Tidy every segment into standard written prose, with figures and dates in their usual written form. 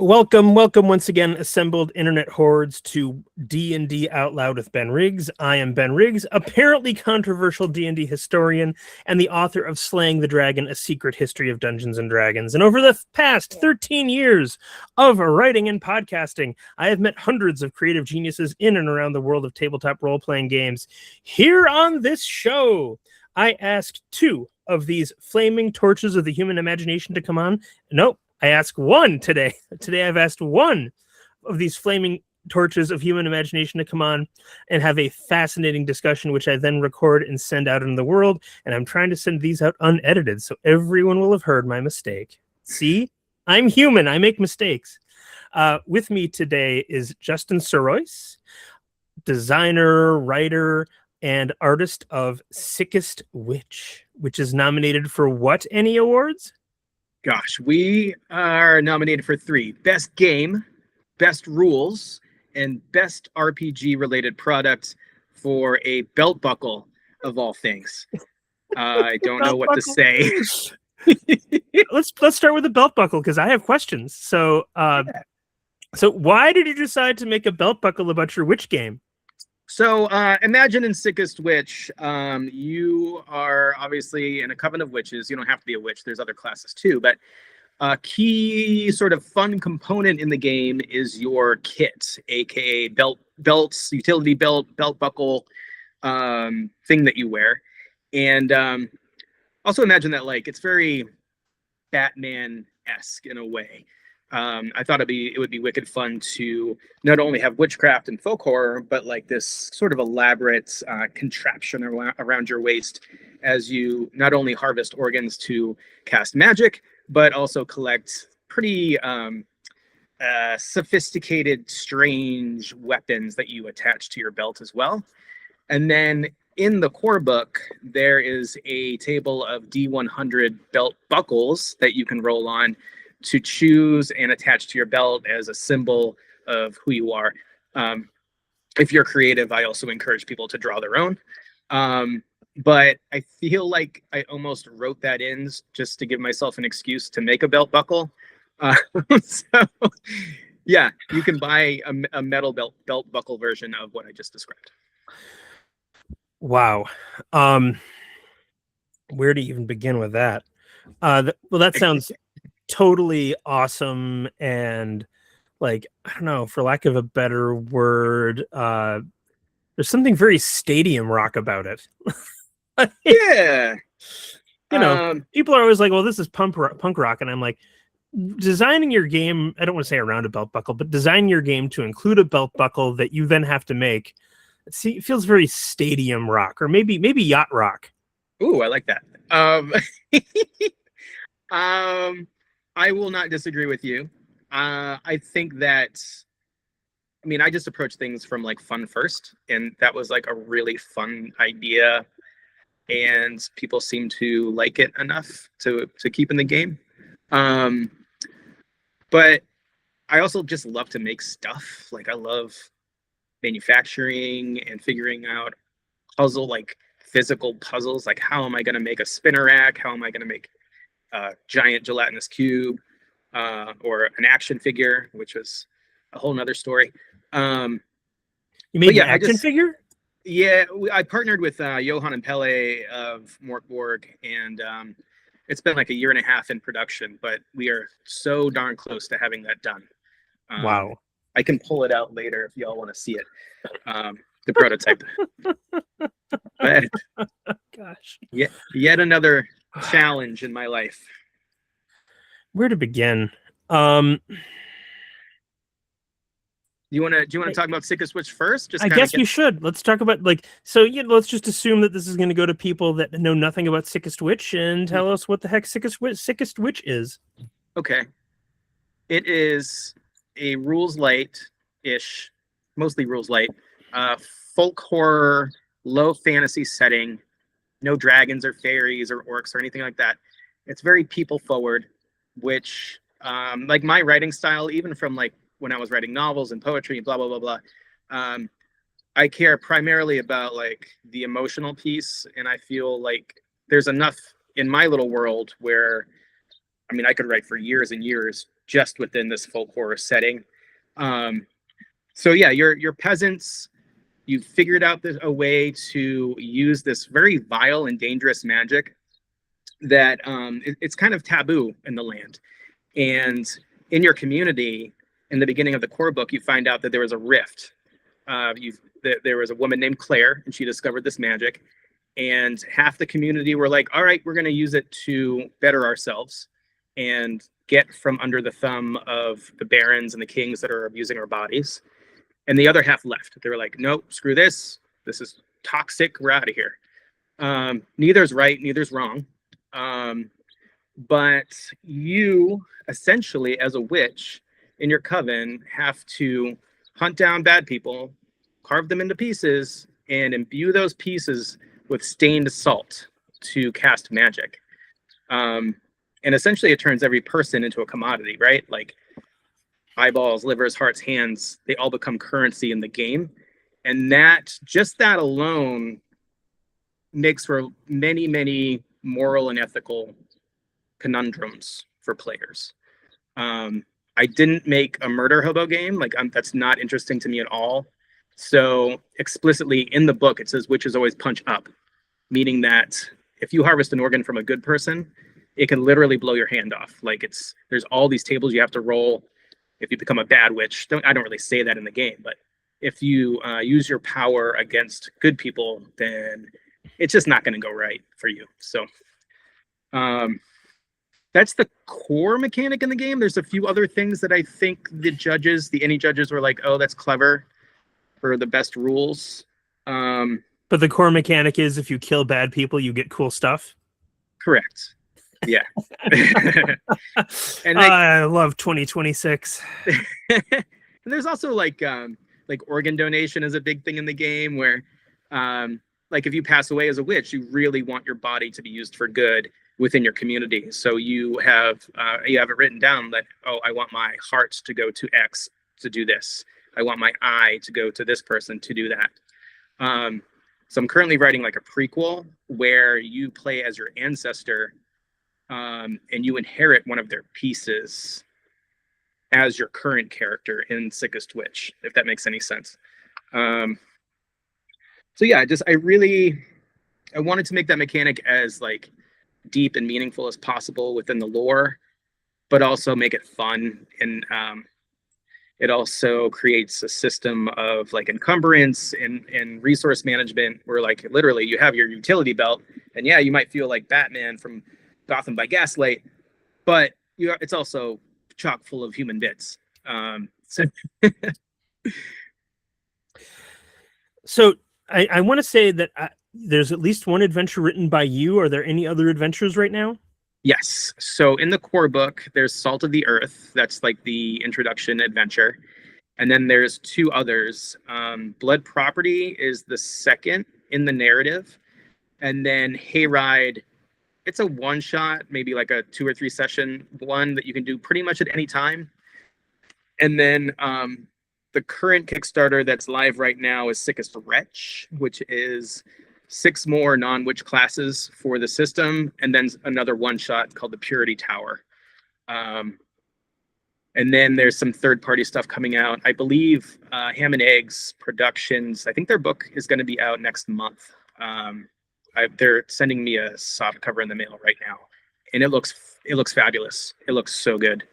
Welcome once again, assembled internet hordes, to D&D Out Loud with Ben Riggs. I am Ben Riggs, apparently controversial D&D historian and the author of Slaying the Dragon, A Secret History of Dungeons & Dragons. And over the past 13 years of writing and podcasting, I have met hundreds of creative geniuses in and around the world of tabletop role-playing games. Here on this show, I asked two of these flaming torches of the human imagination to come on. Nope. I ask one today. Today I've asked one of these flaming torches of human imagination to come on and have a fascinating discussion, which I then record and send out in the world. And I'm trying to send these out unedited, so everyone will have heard my mistake. See, I'm human. I make mistakes. With me today is Justin Sirois, designer, writer, and artist of Sickest, which is nominated for what ENnie Awards? Gosh, we are nominated for 3. Best Game, Best Rules, and Best RPG-related product for a belt buckle, of all things. I don't know what to say. Let's start with the belt buckle, because I have questions. So why did you decide to make a belt buckle about your witch game? So imagine in Sickest Witch, you are obviously in a coven of witches. You don't have to be a witch. There's other classes too. But a key sort of fun component in the game is your kit, aka belts, utility belt buckle thing that you wear. And also imagine that it's very Batman-esque in a way. I thought it would be wicked fun to not only have witchcraft and folk horror, but this sort of elaborate contraption around your waist as you not only harvest organs to cast magic, but also collect pretty sophisticated, strange weapons that you attach to your belt as well. And then in the core book, there is a table of D100 belt buckles that you can roll on to choose and attach to your belt as a symbol of who you are. If you're creative, I also encourage people to draw their own. But I feel like I almost wrote that in just to give myself an excuse to make a belt buckle. So yeah, you can buy a metal belt buckle version of what I just described. Wow. Where to even begin with that? Well, that sounds totally awesome, and I don't know, for lack of a better word, there's something very stadium rock about it. Yeah. People are always like, well, this is punk rock, and I'm like, designing your game, I don't want to say around a belt buckle, but designing your game to include a belt buckle that you then have to make, it feels very stadium rock, or maybe yacht rock. Ooh, I like that. I will not disagree with you. I think that, I just approach things from fun first, and that was a really fun idea, and people seem to like it enough to keep in the game. But I also just love to make stuff. I love manufacturing and figuring out physical puzzles. How am I going to make a spinner rack? How am I going to make a giant gelatinous cube, or an action figure, which was a whole nother story. You made an action figure? Yeah, I partnered with Johan and Pele of Morkborg, and it's been a year and a half in production, but we are so darn close to having that done. Wow. I can pull it out later if y'all want to see it. The prototype. But, gosh. Yet another challenge in my life. Where to begin? Do you want to talk about Sickest Witch first? I guess we should. Let's talk about let's just assume that this is going to go to people that know nothing about Sickest Witch and tell us what the heck Sickest Witch is. Okay. It is a rules light-ish, mostly rules light, folk horror, low fantasy setting, no dragons or fairies or orcs or anything like that. It's very people forward, which my writing style, even from when I was writing novels and poetry and blah blah blah blah, I care primarily about the emotional piece, and I feel there's enough in my little world where I could write for years and years just within this folk horror setting. So yeah, your peasants, you figured out a way to use this very vile and dangerous magic that it's kind of taboo in the land. And in your community, in the beginning of the core book, you find out that there was a rift. There was a woman named Claire, and she discovered this magic. And half the community were like, all right, we're going to use it to better ourselves and get from under the thumb of the barons and the kings that are abusing our bodies. And the other half left. They were like, nope, screw this. This is toxic. We're out of here. Neither's right, neither's wrong. But you, essentially, as a witch in your coven, have to hunt down bad people, carve them into pieces, and imbue those pieces with stained salt to cast magic. And essentially it turns every person into a commodity, right? Like eyeballs, livers, hearts, hands, they all become currency in the game. And that alone makes for many, many moral and ethical conundrums for players. I didn't make a murder hobo game. Like that's not interesting to me at all. So explicitly in the book, it says witches always punch up, meaning that if you harvest an organ from a good person, it can literally blow your hand off. Like there's all these tables you have to roll if you become a bad witch. I don't really say that in the game, but if you use your power against good people, then it's just not going to go right for you. So that's the core mechanic in the game. There's a few other things that I think the ENnie judges were like, oh, that's clever for the best rules. But the core mechanic is if you kill bad people, you get cool stuff. Correct. Yeah. And I love 2026. And there's also like organ donation is a big thing in the game where like if you pass away as a witch, you really want your body to be used for good within your community. So you have it written down that, oh, I want my heart to go to X to do this. I want my eye to go to this person to do that. So I'm currently writing like a prequel where you play as your ancestor and you inherit one of their pieces as your current character in Sickest Witch, if that makes any sense. So yeah, I wanted to make that mechanic as like deep and meaningful as possible within the lore, but also make it fun. And it also creates a system of like encumbrance and resource management where like literally you have your utility belt, and yeah, you might feel like Batman from Gotham by Gaslight, but it's also chock full of human bits. So I want to say that there's at least one adventure written by you. Are there any other adventures right now? Yes. So in the core book, there's Salt of the Earth. That's like the introduction adventure. And then there's two others. Blood Property is the second in the narrative. And then Hayride, it's a one-shot, maybe like a 2 or 3 session one that you can do pretty much at any time. And then the current Kickstarter that's live right now is Sickest Wretch, which is 6 more non-witch classes for the system, and then another one-shot called the Purity Tower. And then there's some third-party stuff coming out. I believe Ham and Eggs Productions, I think their book is going to be out next month. They're sending me a soft cover in the mail right now, and it looks fabulous. It looks so good.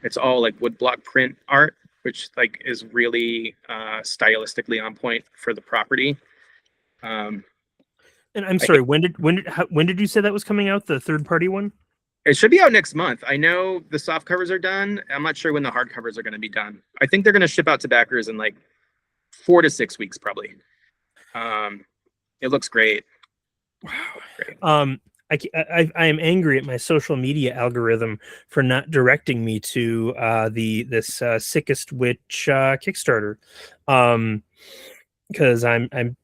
It's all like woodblock print art, which like is really stylistically on point for the property. And I'm sorry, when did you say that was coming out? The third party one? It should be out next month. I know the soft covers are done. I'm not sure when the hard covers are going to be done. I think they're going to ship out to backers in like 4 to 6 weeks, probably. It looks great. Wow. I am angry at my social media algorithm for not directing me to this Sickest Witch Kickstarter, because I'm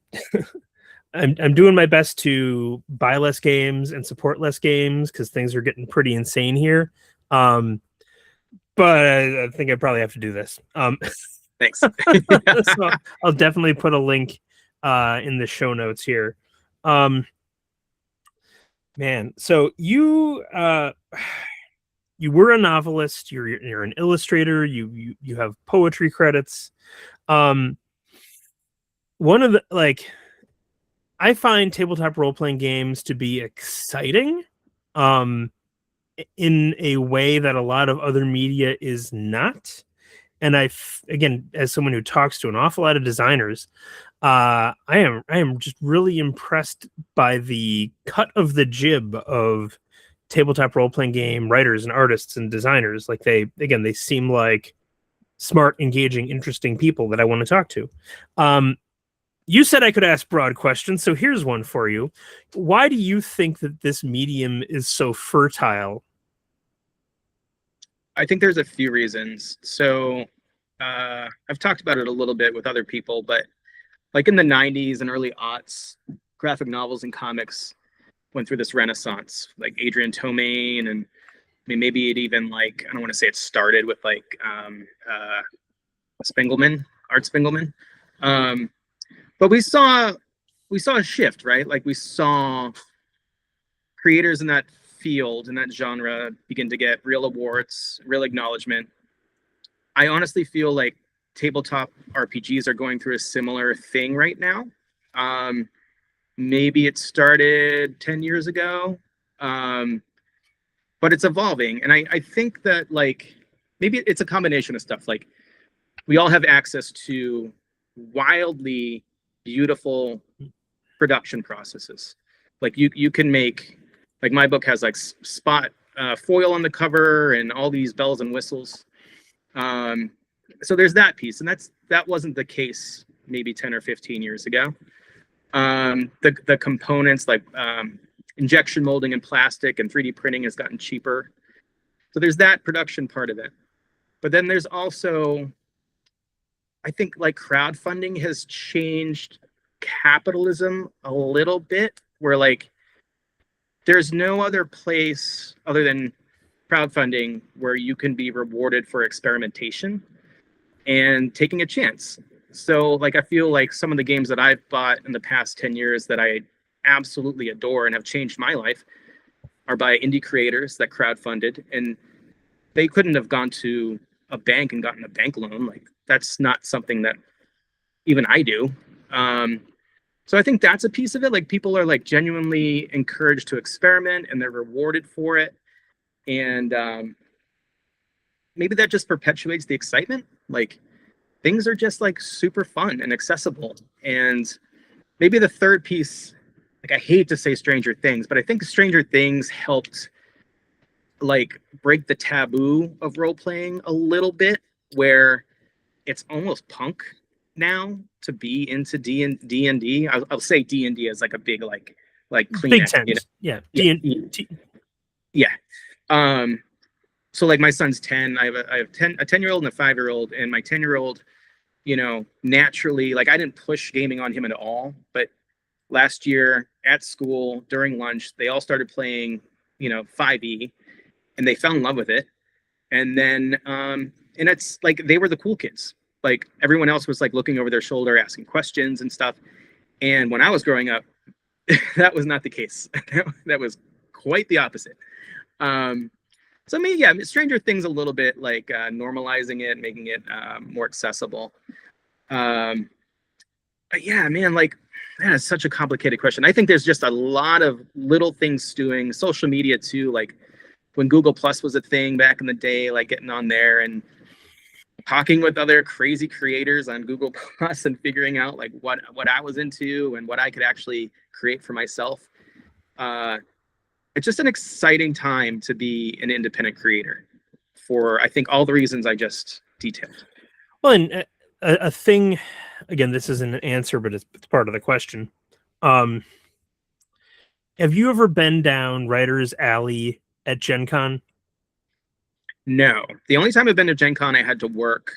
I'm doing my best to buy less games and support less games because things are getting pretty insane here. But I think I probably have to do this. Thanks. So I'll definitely put a link in the show notes here. Man, so you you were a novelist, you're an illustrator, you have poetry credits. One of the I find tabletop role-playing games to be exciting in a way that a lot of other media is not. And again, as someone who talks to an awful lot of designers, I am just really impressed by the cut of the jib of tabletop role-playing game writers and artists and designers. Like they seem like smart, engaging, interesting people that I want to talk to. You said I could ask broad questions, so here's one for you. Why do you think that this medium is so fertile? I think there's a few reasons. So I've talked about it a little bit with other people, but like in the 90s and early aughts, graphic novels and comics went through this renaissance, like Adrian Tomane, and I mean, maybe it even like, I don't want to say it started with like Spiegelman, Art Spiegelman. But we saw a shift, right? Like we saw creators in that field, in that genre, begin to get real awards, real acknowledgement. I honestly feel like tabletop RPGs are going through a similar thing right now. Maybe it started 10 years ago, but it's evolving. And I think that like, maybe it's a combination of stuff. Like we all have access to wildly beautiful production processes. Like you can make, like my book has like spot foil on the cover and all these bells and whistles. So there's that piece, and that wasn't the case maybe 10 or 15 years ago. The components like injection molding and plastic and 3D printing has gotten cheaper. So there's that production part of it. But then there's also, I think like crowdfunding has changed capitalism a little bit, where like there's no other place other than crowdfunding where you can be rewarded for experimentation and taking a chance. So like I feel like some of the games that I've bought in the past 10 years that I absolutely adore and have changed my life are by indie creators that crowdfunded, and they couldn't have gone to a bank and gotten a bank loan. Like that's not something that even I do. So I think that's a piece of it. Like people are like genuinely encouraged to experiment and they're rewarded for it. And maybe that just perpetuates the excitement. Like things are just like super fun and accessible. And maybe the third piece, like I hate to say Stranger Things, but I think Stranger Things helped like break the taboo of role playing a little bit, where it's almost punk now to be into D&D. I'll say D&D as like a big like clean Big X, tent. you know? Yeah. Yeah. So like my son's 10. I have a 10-year-old and a 5-year-old, and my 10-year-old, you know, naturally, like I didn't push gaming on him at all, but last year at school during lunch, they all started playing, you know, 5e, and they fell in love with it. And then and it's like they were the cool kids. Like everyone else was like looking over their shoulder, asking questions and stuff. And when I was growing up, that was not the case. That was quite the opposite. So I mean, yeah, Stranger Things a little bit like normalizing it, making it more accessible. But yeah, man, like that is such a complicated question. I think there's just a lot of little things stewing. Social media too, like when Google Plus was a thing back in the day, like getting on there and talking with other crazy creators on Google Plus and figuring out like what I was into and what I could actually create for myself. It's just an exciting time to be an independent creator for, I think, all the reasons I just detailed. Well, and a thing, again, this isn't an answer, but it's part of the question. Have you ever been down Writer's Alley at Gen Con? No, the only time I've been to Gen Con, I had to work.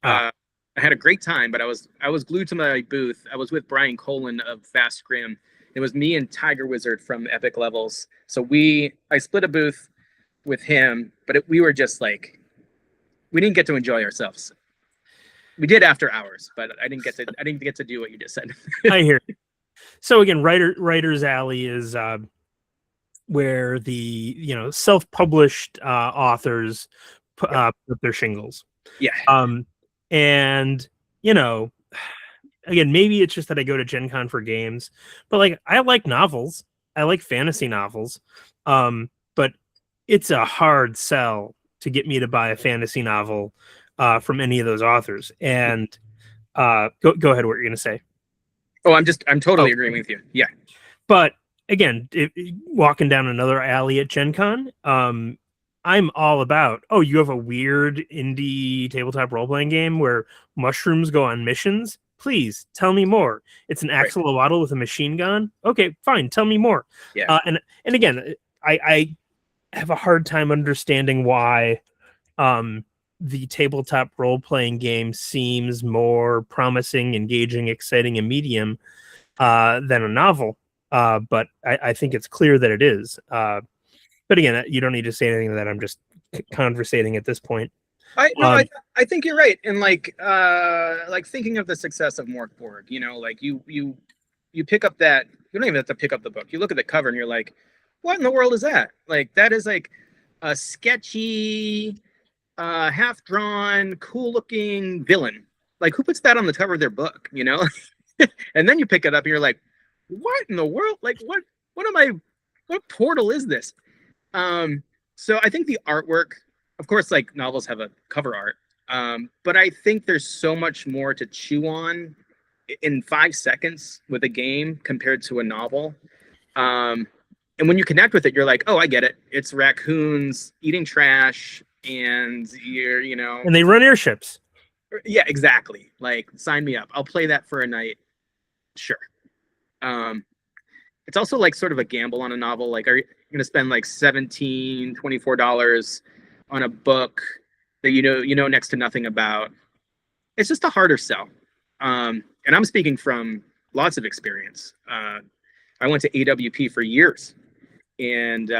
I had a great time, but I was glued to my booth. I was with Brian Colin of Fast Grim. It was me and Tiger Wizard from Epic Levels. So I split a booth with him, but we were just like, we didn't get to enjoy ourselves. We did after hours, but I didn't get to do what you just said. I hear you. So again, Writer's Alley is where the self-published authors put their shingles. Yeah. And again, maybe it's just that I go to Gen Con for games, but like I like novels. I like fantasy novels. But it's a hard sell to get me to buy a fantasy novel from any of those authors. And go ahead, what you're gonna say. Oh, I'm totally agreeing with you. Yeah. But again, walking down another alley at Gen Con, I'm all about, oh, you have a weird indie tabletop role-playing game where mushrooms go on missions? Please, tell me more. It's an axolotl with a machine gun? Okay, fine, tell me more. Yeah. And again, I have a hard time understanding why the tabletop role-playing game seems more promising, engaging, exciting, and medium than a novel. But I think it's clear that it is. But again, you don't need to say anything to that. I'm just conversating at this point. I think you're right. And like thinking of the success of Morkborg, like you pick up that, you don't even have to pick up the book. You look at the cover and you're like, what in the world is that? Like, that is like a sketchy, half drawn, cool looking villain. Like, who puts that on the cover of their book, And then you pick it up and you're like, what in the world? Like, what portal is this? So I think the artwork, of course, like novels have a cover art, but I think there's so much more to chew on in 5 seconds with a game compared to a novel. And when you connect with it, you're like, oh, I get it. It's raccoons eating trash and and they run airships. Yeah, exactly. Like, sign me up. I'll play that for a night. Sure. It's also like sort of a gamble on a novel. Like, are you going to spend like $17, $24 on a book that you know next to nothing about? It's just a harder sell. And I'm speaking from lots of experience. I went to AWP for years and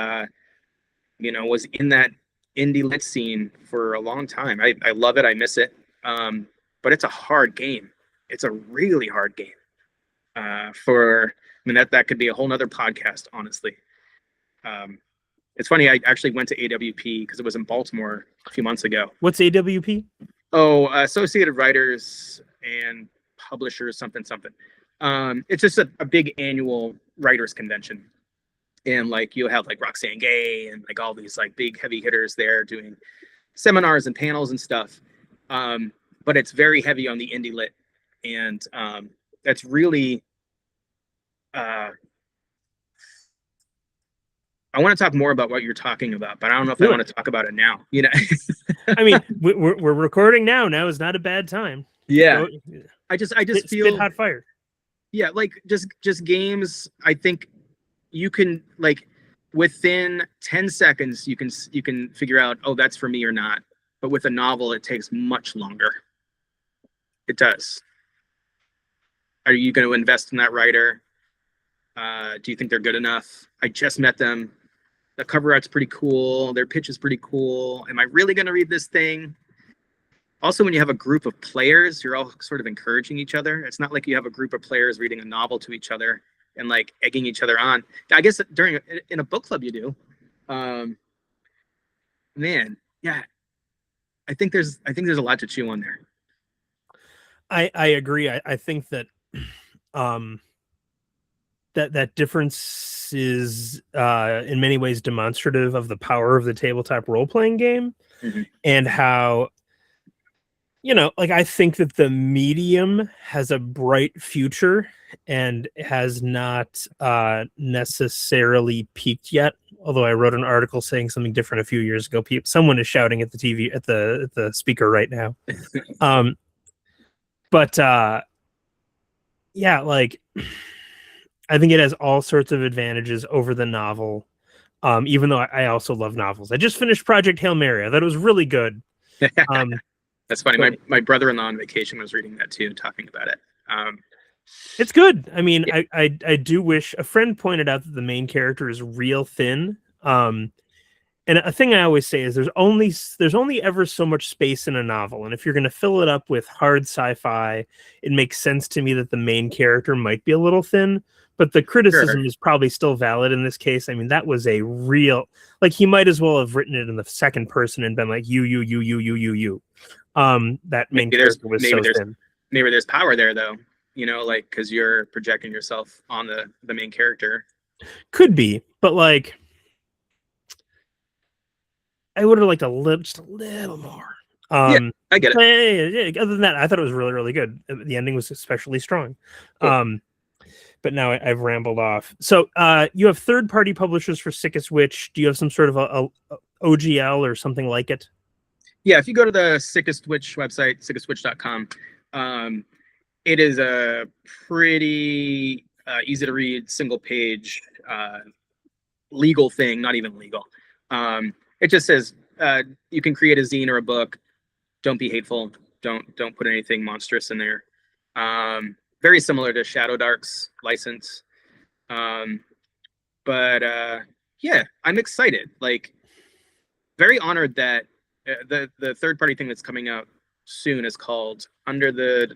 was in that indie lit scene for a long time. I love it. I miss it. But it's a hard game. It's a really hard game. That could be a whole nother podcast, honestly. It's funny, I actually went to AWP because it was in Baltimore a few months ago. What's AWP? Oh, Associated Writers and Publishers, something. It's just a big annual writers convention. And like you'll have like Roxane Gay and like all these like big heavy hitters there doing seminars and panels and stuff. But it's very heavy on the indie lit. And that's really I want to talk more about what you're talking about, but I don't know if I want to talk about it now. I mean, we're recording now. Now is not a bad time. Yeah, I just feel spit hot fire. Yeah, like just games. I think you can, like, within 10 seconds you can figure out, oh, that's for me or not. But with a novel, it takes much longer. It does. Are you going to invest in that writer? Do you think they're good enough? I just met them. The cover art's pretty cool. Their pitch is pretty cool. Am I really going to read this thing? Also, when you have a group of players, you're all sort of encouraging each other. It's not like you have a group of players reading a novel to each other and like egging each other on. I guess in a book club you do. Man, yeah. I think there's a lot to chew on there. I agree. I think that that difference is in many ways demonstrative of the power of the tabletop role-playing game. Mm-hmm. And how, like, I think that the medium has a bright future and has not necessarily peaked yet. Although I wrote an article saying something different a few years ago. Someone is shouting at the TV, at the speaker right now. But yeah, like, I think it has all sorts of advantages over the novel. Even though I also love novels. I just finished Project Hail Mary. I thought it was really good. That's funny. My brother-in-law on vacation was reading that too, talking about it. It's good. I mean, yeah. I do wish, a friend pointed out that the main character is real thin. And a thing I always say is there's only ever so much space in a novel. And if you're going to fill it up with hard sci-fi, it makes sense to me that the main character might be a little thin. but the criticism Sure. is probably still valid in this case. I mean, that was a real, like, he might as well have written it in the second person and been like, you. That main character was so thin. Maybe there's power there though, like because you're projecting yourself on the main character. Could be, but like, I would have liked just a little more. Yeah, I get it. Other than that, I thought it was really, really good. The ending was especially strong. Cool. But now I've rambled off. So you have third-party publishers for Sickest Witch. Do you have some sort of a OGL or something like it? Yeah, if you go to the Sickest Witch website, sickestwitch.com, it is a pretty easy to read, single page legal thing, not even legal. It just says you can create a zine or a book. Don't be hateful. Don't put anything monstrous in there. Very similar to Shadow Dark's license. But yeah, I'm excited. Like, very honored that the third party thing that's coming out soon is called Under the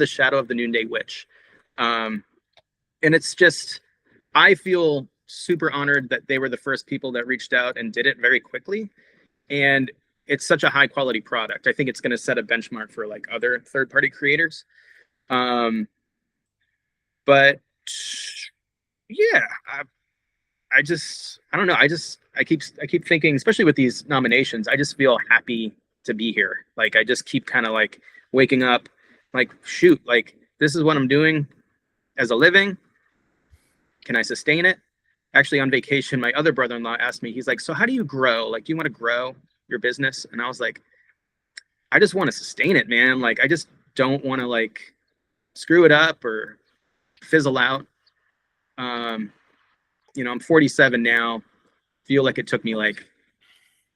Shadow of the Noonday Witch. And it's just, I feel super honored that they were the first people that reached out and did it very quickly. And it's such a high quality product. I think it's going to set a benchmark for like other third party creators. But yeah, I don't know. I keep thinking, especially with these nominations, I just feel happy to be here. Like, I just keep kind of like waking up, like, shoot, like, this is what I'm doing as a living. Can I sustain it? Actually, on vacation, my other brother-in-law asked me, he's like, so how do you grow? Like, do you want to grow your business? And I was like, I just want to sustain it, man. Like, I just don't want to like screw it up or fizzle out. I'm 47 now. Feel like it took me like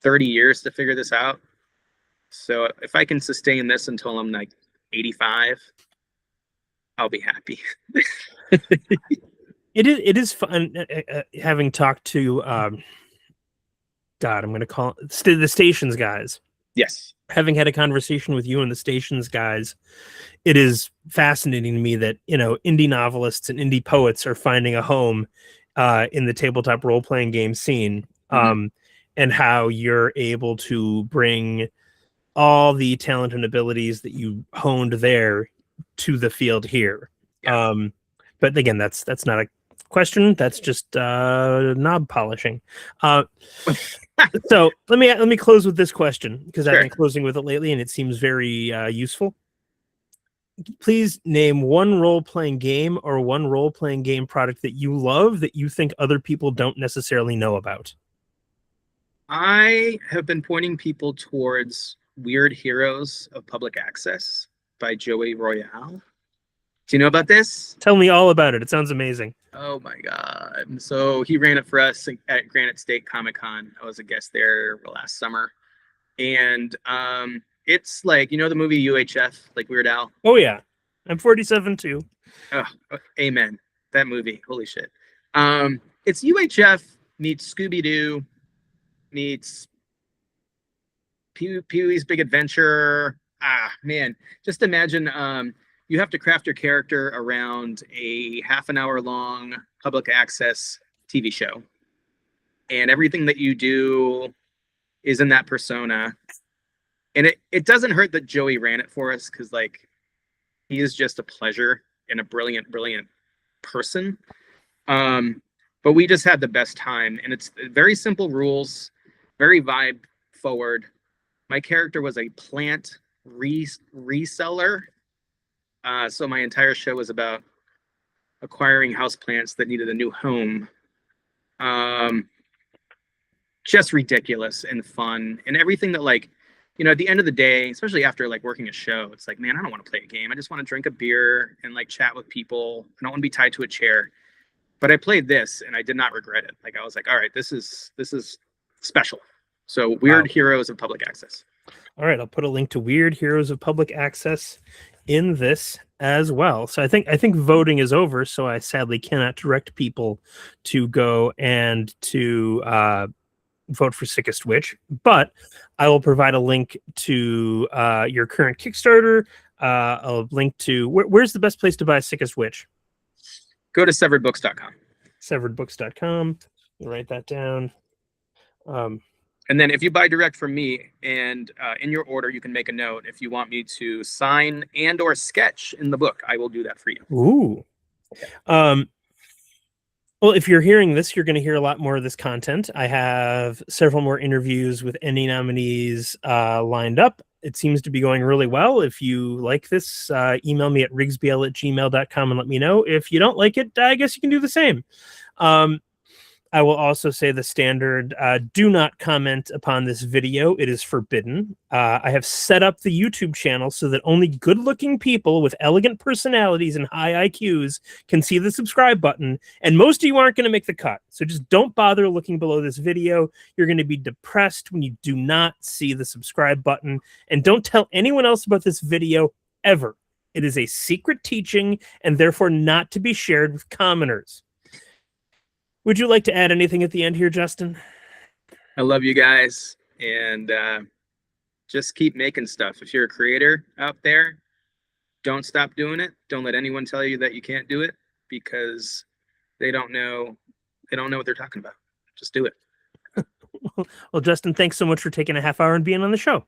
30 years to figure this out. So if I can sustain this until I'm like 85, I'll be happy. It is fun having talked to God, I'm going to call it the Stations guys. Yes. Having had a conversation with you and the Stations guys, it is fascinating to me that, indie novelists and indie poets are finding a home in the tabletop role-playing game scene, and how you're able to bring all the talent and abilities that you honed there to the field here. Yeah. But again, that's not a question. That's just knob polishing. So let me close with this question, because I've been closing with it lately and it seems very useful. Please name one role-playing game or one role-playing game product that you love that you think other people don't necessarily know about. I have been pointing people towards Weird Heroes of Public Access by Joey Royale. Do you know about this? Tell me all about it. It sounds amazing. Oh my God. So he ran it for us at Granite State Comic-Con. I was a guest there last summer. And it's like, the movie UHF, like Weird Al? Oh yeah. I'm 47 too. Oh, amen. That movie. Holy shit. It's UHF meets Scooby-Doo meets Pee-wee's Big Adventure. Man. Just imagine you have to craft your character around a half an hour long public access TV show. And everything that you do is in that persona. And it doesn't hurt that Joey ran it for us, because like, he is just a pleasure and a brilliant, brilliant person. But we just had the best time, and it's very simple rules, very vibe forward. My character was a plant reseller. So my entire show was about acquiring houseplants that needed a new home. Just ridiculous and fun, and everything that, like, at the end of the day, especially after like working a show, it's like, man, I don't want to play a game. I just want to drink a beer and like chat with people. I don't want to be tied to a chair. But I played this and I did not regret it. Like, I was like, all right, this is special. So Weird Heroes of Public Access. All right, I'll put a link to Weird Heroes of Public Access in this as well. So I think voting is over, so I sadly cannot direct people to go and to vote for Sickest Witch, but I will provide a link to your current Kickstarter, a link to where's the best place to buy Sickest Witch? Go to severedbooks.com. Severedbooks.com. Write that down. And then if you buy direct from me, and in your order, you can make a note. If you want me to sign and or sketch in the book, I will do that for you. Ooh. Well, if you're hearing this, you're going to hear a lot more of this content. I have several more interviews with ENnie nominees lined up. It seems to be going really well. If you like this, email me at rigsbl@gmail.com and let me know. If you don't like it, I guess you can do the same. I will also say the standard, do not comment upon this video. It is forbidden. I have set up the YouTube channel so that only good-looking people with elegant personalities and high IQs can see the subscribe button, and most of you aren't going to make the cut. So just don't bother looking below this video. You're going to be depressed when you do not see the subscribe button, and don't tell anyone else about this video ever. It is a secret teaching and therefore not to be shared with commoners. Would you like to add anything at the end here, Justin? I love you guys, and just keep making stuff. If you're a creator out there, don't stop doing it. Don't let anyone tell you that you can't do it, because they don't know what they're talking about. Just do it. Well, Justin, thanks so much for taking a half hour and being on the show.